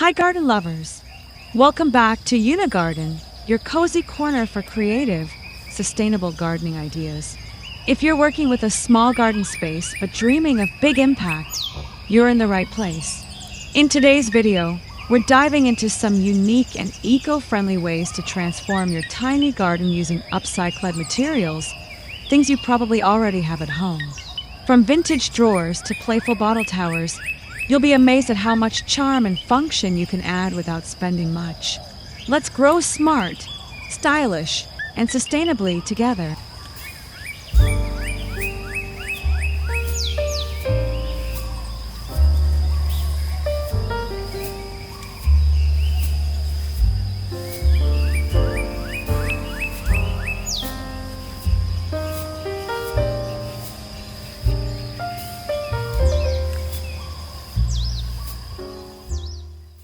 Hi garden lovers! Welcome back to Yuna Garden, your cozy corner for creative, sustainable gardening ideas. If you're working with a small garden space but dreaming of big impact, you're in the right place. In today's video, we're diving into some unique and eco-friendly ways to transform your tiny garden using upcycled materials, things you probably already have at home. From vintage drawers to playful bottle towers, you'll be amazed at how much charm and function you can add without spending much. Let's grow smart, stylish, and sustainably together.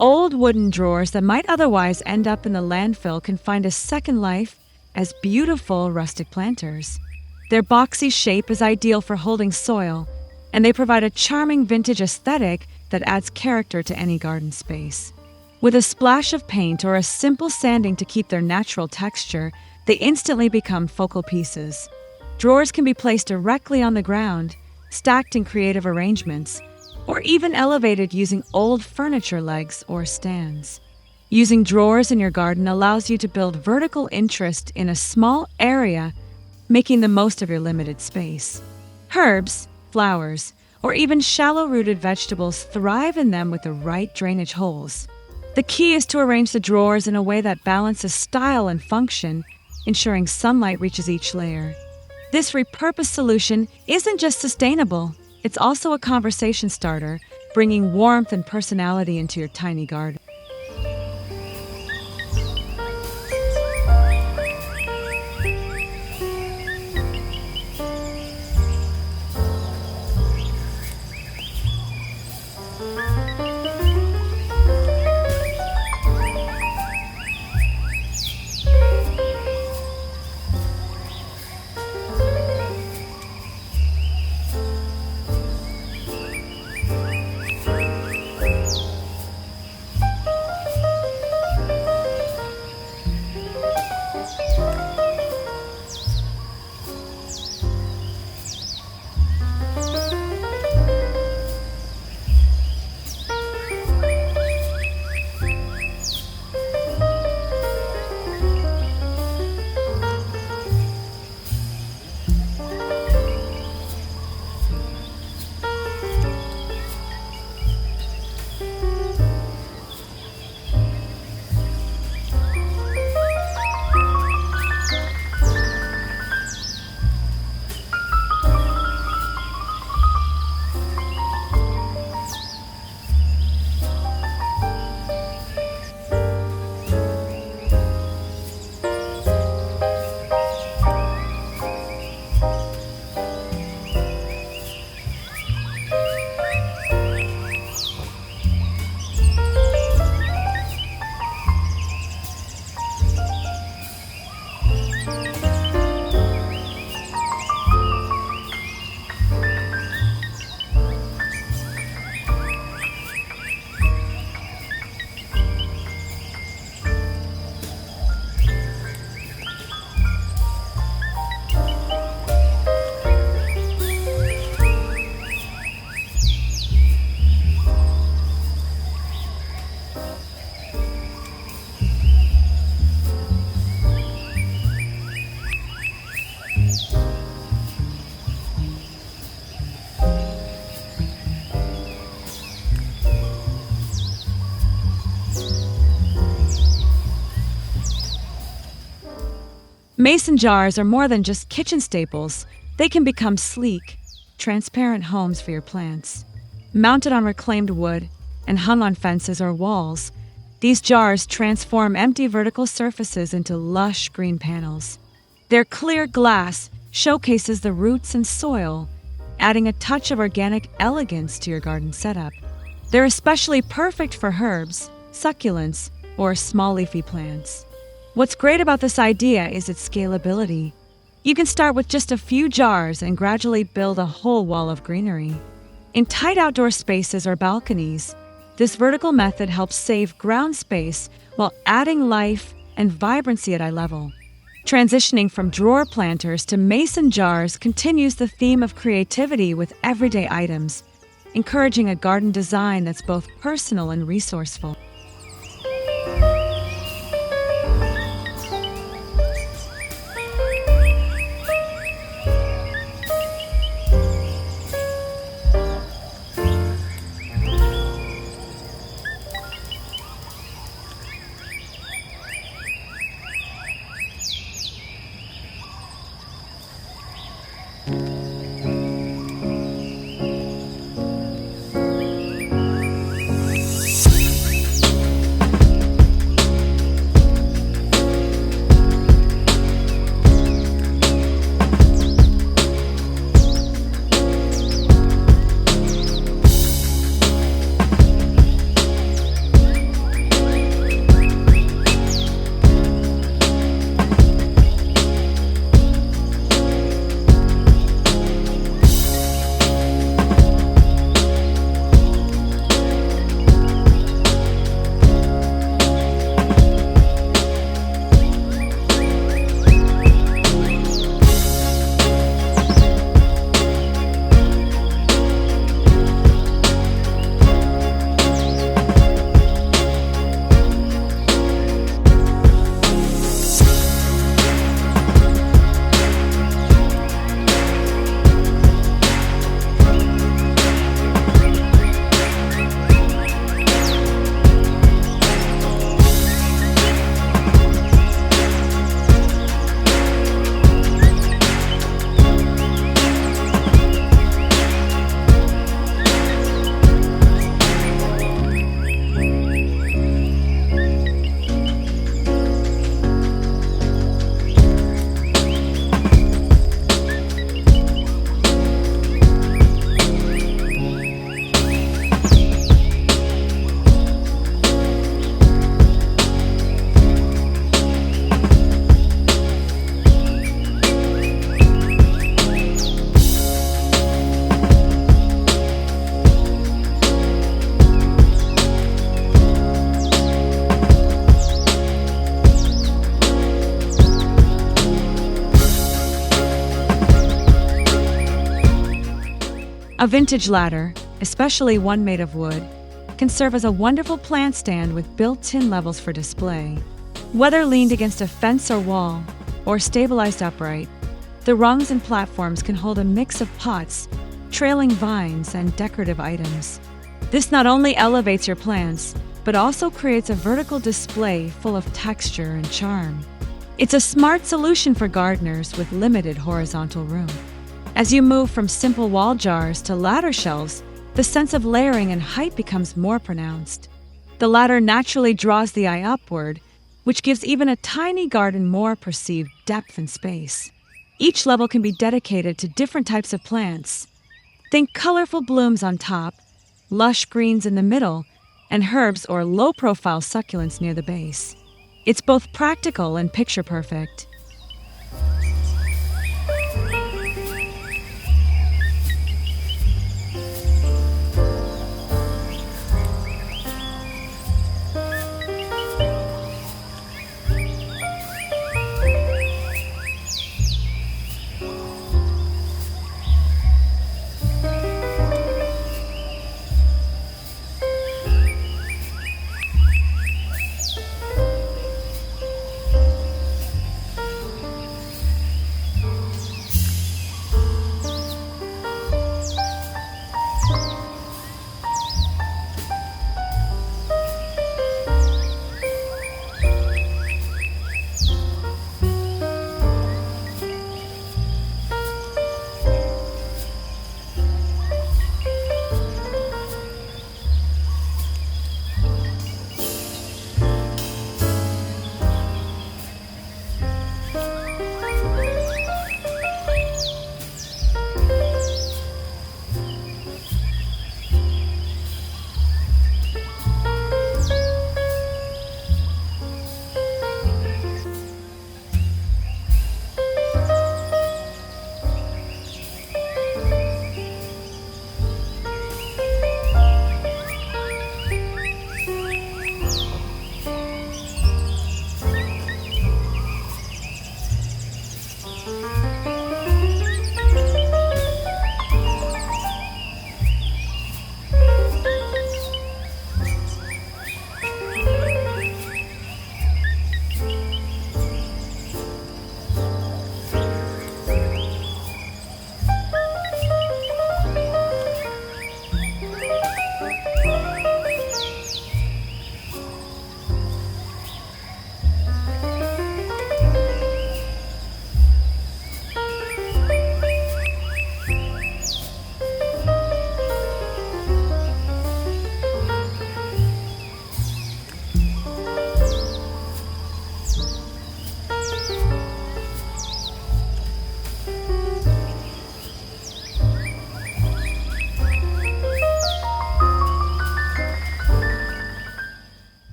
Old wooden drawers that might otherwise end up in the landfill can find a second life as beautiful rustic planters. Their boxy shape is ideal for holding soil, and they provide a charming vintage aesthetic that adds character to any garden space. With a splash of paint or a simple sanding to keep their natural texture, they instantly become focal pieces. Drawers can be placed directly on the ground, stacked in creative arrangements, or even elevated using old furniture legs or stands. Using drawers in your garden allows you to build vertical interest in a small area, making the most of your limited space. Herbs, flowers, or even shallow-rooted vegetables thrive in them with the right drainage holes. The key is to arrange the drawers in a way that balances style and function, ensuring sunlight reaches each layer. This repurposed solution isn't just sustainable, it's also a conversation starter, bringing warmth and personality into your tiny garden. Mason jars are more than just kitchen staples. They can become sleek, transparent homes for your plants. Mounted on reclaimed wood and hung on fences or walls, these jars transform empty vertical surfaces into lush green panels. Their clear glass showcases the roots and soil, adding a touch of organic elegance to your garden setup. They're especially perfect for herbs, succulents, or small leafy plants. What's great about this idea is its scalability. You can start with just a few jars and gradually build a whole wall of greenery. In tight outdoor spaces or balconies, This vertical method helps save ground space while adding life and vibrancy at eye level. Transitioning from drawer planters to mason jars continues the theme of creativity with everyday items, encouraging a garden design that's both personal and resourceful. A vintage ladder, especially one made of wood, can serve as a wonderful plant stand with built-in levels for display. Whether leaned against a fence or wall, or stabilized upright, the rungs and platforms can hold a mix of pots, trailing vines, and decorative items. This not only elevates your plants, but also creates a vertical display full of texture and charm. It's a smart solution for gardeners with limited horizontal room. As you move from simple wall jars to ladder shelves, the sense of layering and height becomes more pronounced. The ladder naturally draws the eye upward, which gives even a tiny garden more perceived depth and space. Each level can be dedicated to different types of plants. Think colorful blooms on top, lush greens in the middle, and herbs or low-profile succulents near the base. It's both practical and picture-perfect.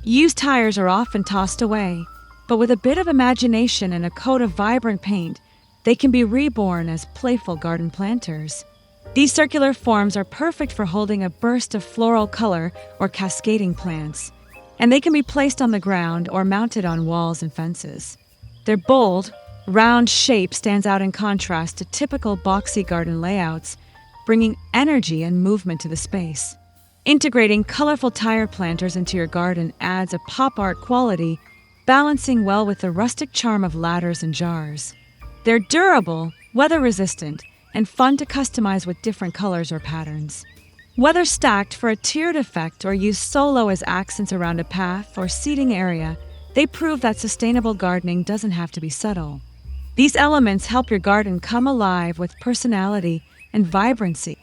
Used tires are often tossed away, but with a bit of imagination and a coat of vibrant paint, they can be reborn as playful garden planters. These circular forms are perfect for holding a burst of floral color or cascading plants, and they can be placed on the ground or mounted on walls and fences. Their bold, round shape stands out in contrast to typical boxy garden layouts, bringing energy and movement to the space. Integrating colorful tire planters into your garden adds a pop art quality, balancing well with the rustic charm of ladders and jars. They're durable, weather-resistant, and fun to customize with different colors or patterns. Whether stacked for a tiered effect or used solo as accents around a path or seating area, they prove that sustainable gardening doesn't have to be subtle. These elements help your garden come alive with personality and vibrancy.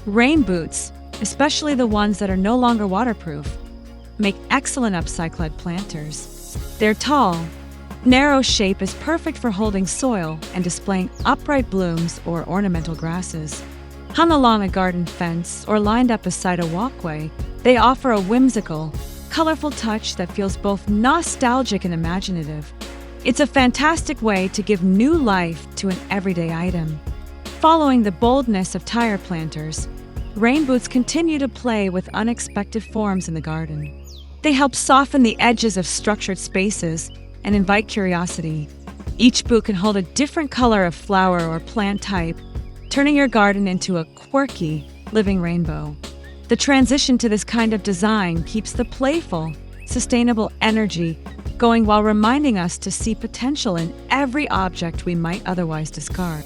Rain boots, especially the ones that are no longer waterproof, make excellent upcycled planters. Their tall, narrow shape is perfect for holding soil and displaying upright blooms or ornamental grasses. Hung along a garden fence or lined up beside a walkway, they offer a whimsical, colorful touch that feels both nostalgic and imaginative. It's a fantastic way to give new life to an everyday item. Following the boldness of tire planters, rain boots continue to play with unexpected forms in the garden. They help soften the edges of structured spaces and invite curiosity. Each boot can hold a different color of flower or plant type, turning your garden into a quirky, living rainbow. The transition to this kind of design keeps the playful, sustainable energy going while reminding us to see potential in every object we might otherwise discard.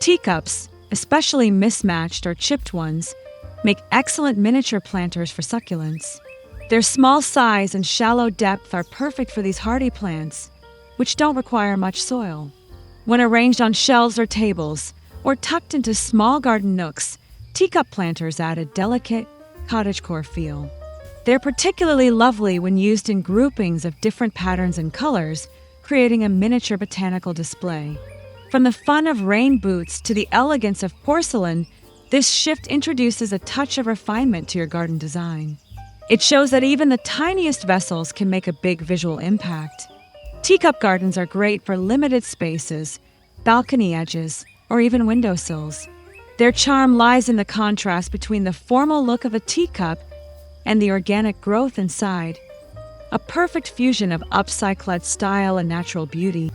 Teacups, especially mismatched or chipped ones, make excellent miniature planters for succulents. Their small size and shallow depth are perfect for these hardy plants, which don't require much soil. When arranged on shelves or tables, or tucked into small garden nooks, teacup planters add a delicate, cottagecore feel. They're particularly lovely when used in groupings of different patterns and colors, creating a miniature botanical display. From the fun of rain boots to the elegance of porcelain, this shift introduces a touch of refinement to your garden design. It shows that even the tiniest vessels can make a big visual impact. Teacup gardens are great for limited spaces, balcony edges, or even windowsills. Their charm lies in the contrast between the formal look of a teacup and the organic growth inside, a perfect fusion of upcycled style and natural beauty.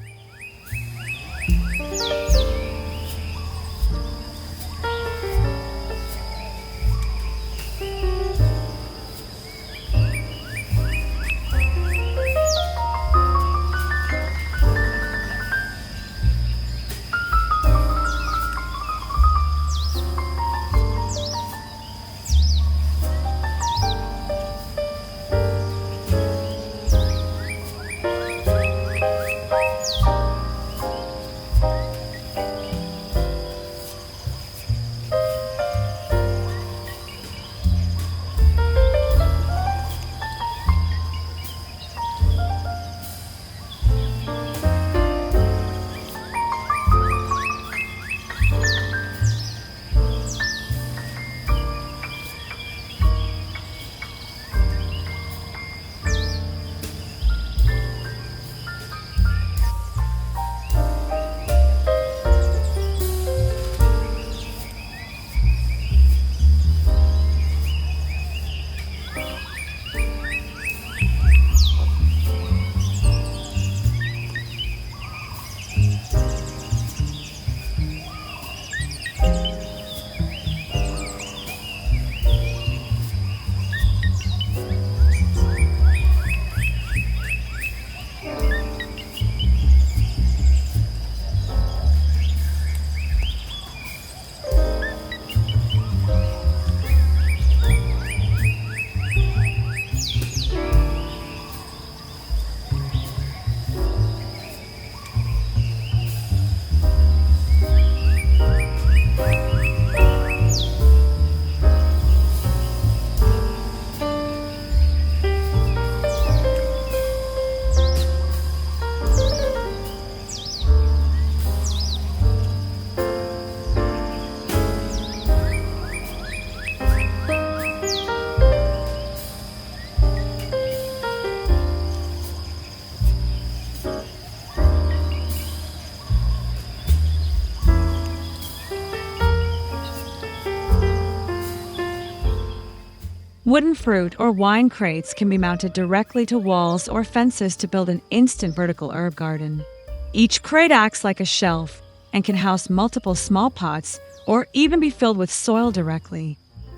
Wooden fruit or wine crates can be mounted directly to walls or fences to build an instant vertical herb garden. Each crate acts like a shelf and can house multiple small pots or even be filled with soil directly.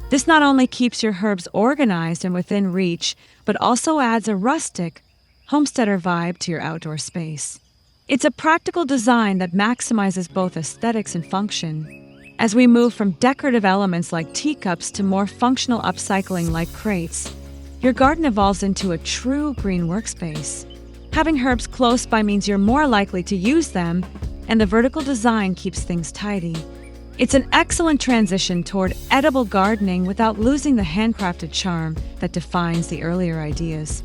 This not only keeps your herbs organized and within reach, but also adds a rustic, homesteader vibe to your outdoor space. It's a practical design that maximizes both aesthetics and function. As we move from decorative elements like teacups to more functional upcycling like crates, your garden evolves into a true green workspace. Having herbs close by means you're more likely to use them, and the vertical design keeps things tidy. It's an excellent transition toward edible gardening without losing the handcrafted charm that defines the earlier ideas.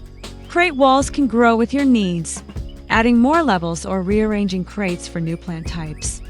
Crate walls can grow with your needs, adding more levels or rearranging crates for new plant types.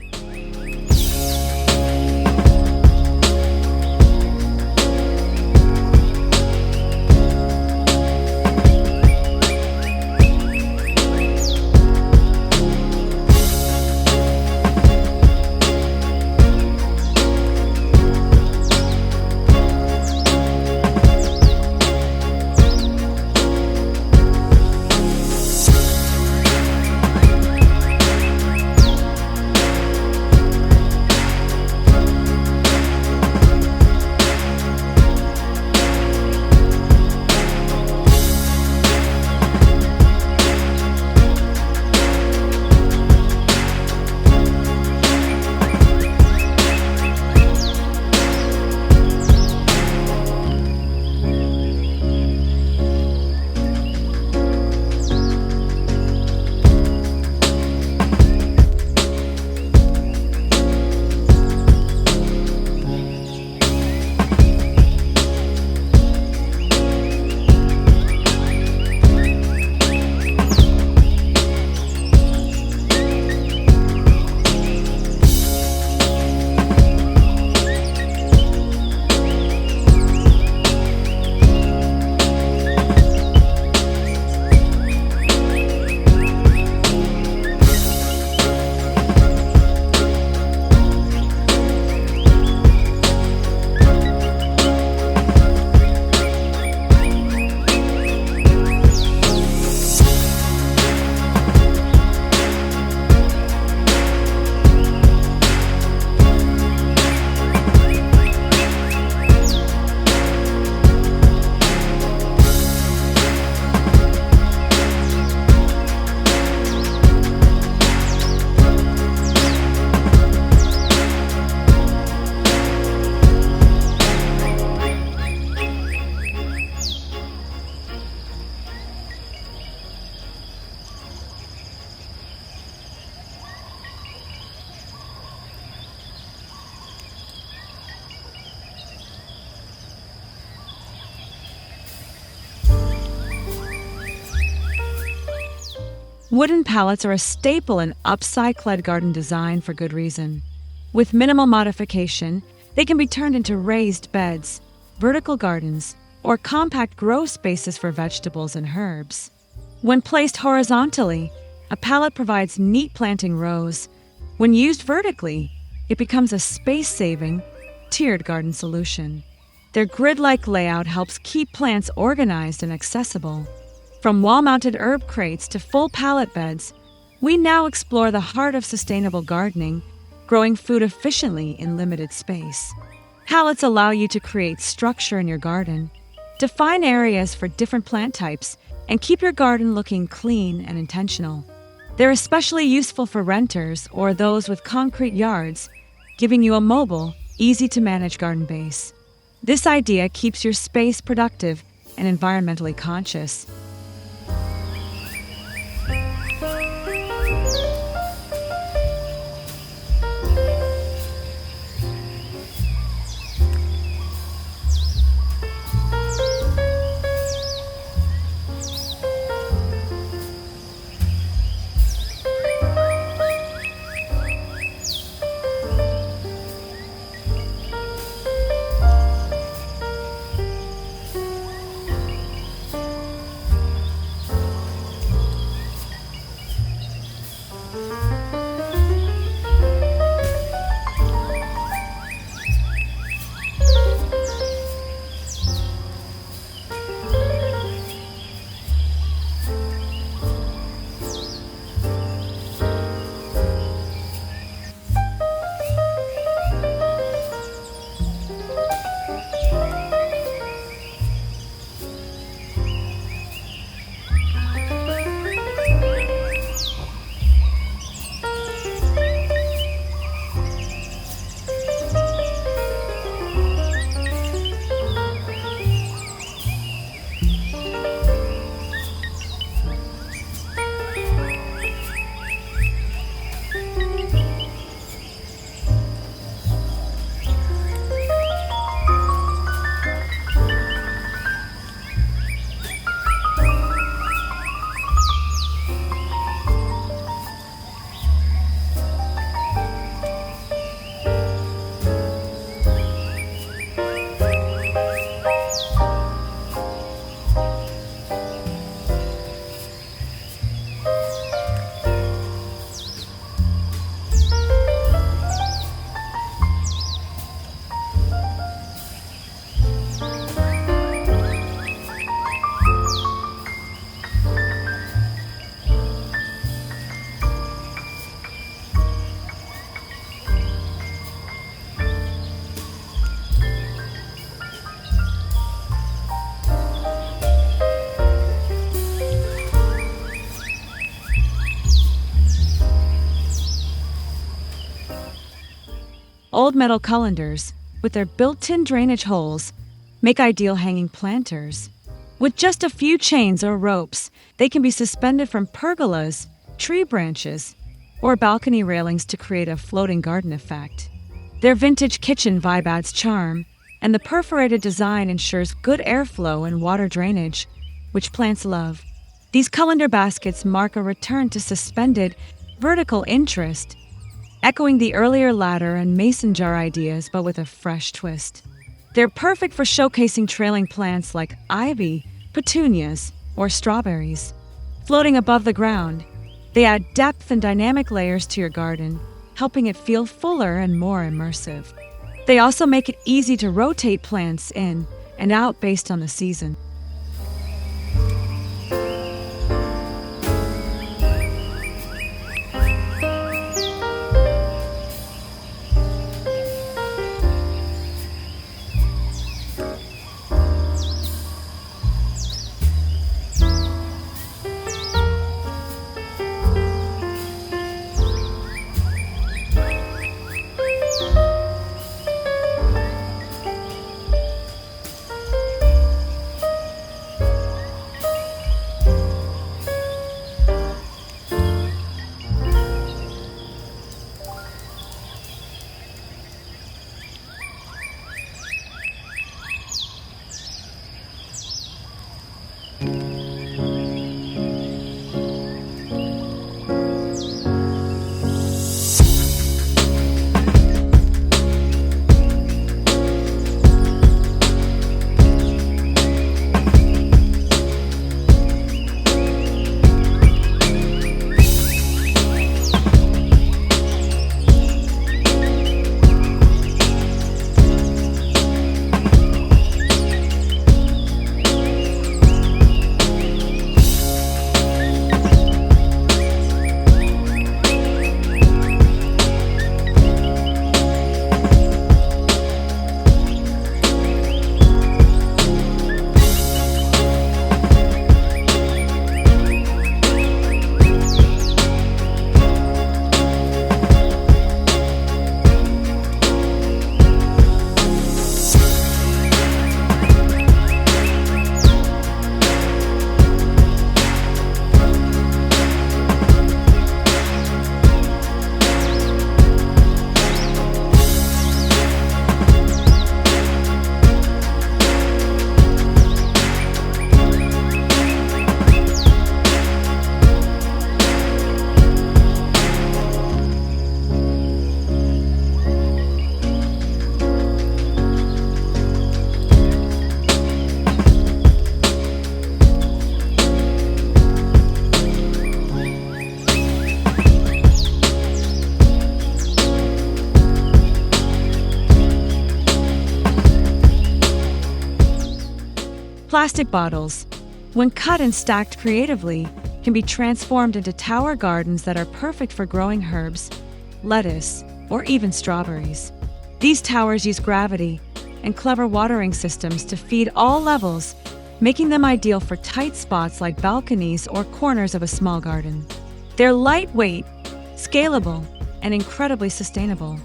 Wooden pallets are a staple in upcycled garden design for good reason. With minimal modification, they can be turned into raised beds, vertical gardens, or compact grow spaces for vegetables and herbs. When placed horizontally, a pallet provides neat planting rows. When used vertically, it becomes a space-saving, tiered garden solution. Their grid-like layout helps keep plants organized and accessible. From wall-mounted herb crates to full pallet beds, we now explore the heart of sustainable gardening, growing food efficiently in limited space. Pallets allow you to create structure in your garden, define areas for different plant types, and keep your garden looking clean and intentional. They're especially useful for renters or those with concrete yards, giving you a mobile, easy-to-manage garden base. This idea keeps your space productive and environmentally conscious. Old metal colanders, with their built-in drainage holes, make ideal hanging planters. With just a few chains or ropes, they can be suspended from pergolas, tree branches, or balcony railings to create a floating garden effect. Their vintage kitchen vibe adds charm, and the perforated design ensures good airflow and water drainage, which plants love. These colander baskets mark a return to suspended, vertical interest, echoing the earlier ladder and mason jar ideas but with a fresh twist. They're perfect for showcasing trailing plants like ivy, petunias, or strawberries. Floating above the ground, they add depth and dynamic layers to your garden, helping it feel fuller and more immersive. They also make it easy to rotate plants in and out based on the season. Plastic bottles, when cut and stacked creatively, can be transformed into tower gardens that are perfect for growing herbs, lettuce, or even strawberries. These towers use gravity and clever watering systems to feed all levels, making them ideal for tight spots like balconies or corners of a small garden. They're lightweight, scalable, and incredibly sustainable.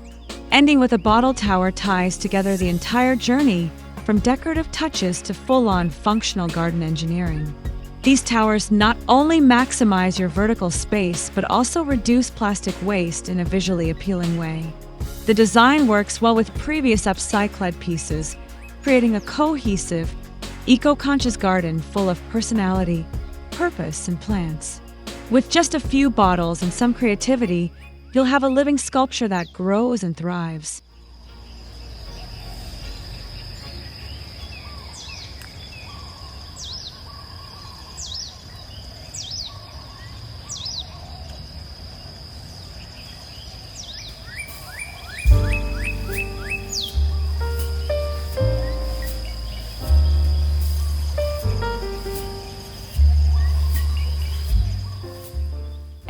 Ending with a bottle tower ties together the entire journey, from decorative touches to full-on functional garden engineering. These towers not only maximize your vertical space, but also reduce plastic waste in a visually appealing way. The design works well with previous Upcycled pieces, creating a cohesive, eco-conscious garden full of personality, purpose, and plants. With just a few bottles and some creativity, you'll have a living sculpture that grows and thrives.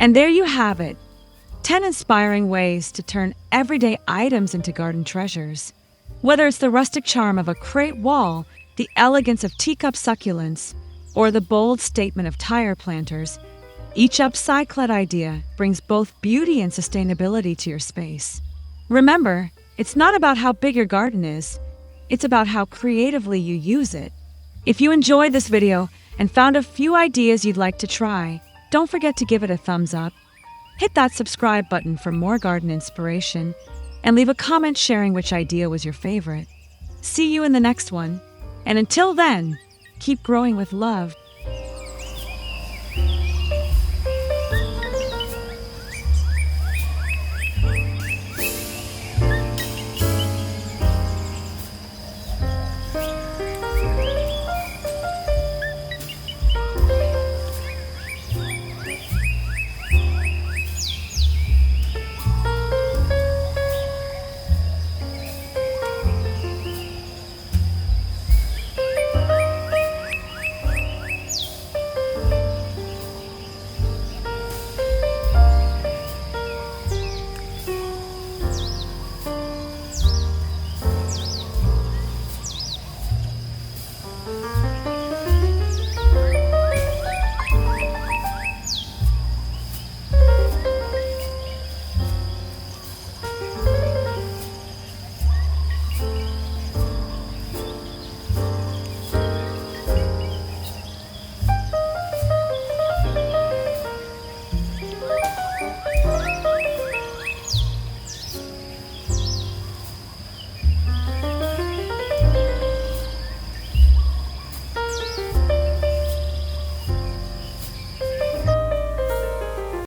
And there you have it, 10 inspiring ways to turn everyday items into garden treasures. Whether it's the rustic charm of a crate wall, the elegance of teacup succulents, or the bold statement of tire planters, each Upcycled idea brings both beauty and sustainability to your space. Remember, it's not about how big your garden is, it's about how creatively you use it. If you enjoyed this video and found a few ideas you'd like to try, don't forget to give it a thumbs up, hit that subscribe button for more garden inspiration, and leave a comment sharing which idea was your favorite. See you in the next one, and until then, keep growing with love.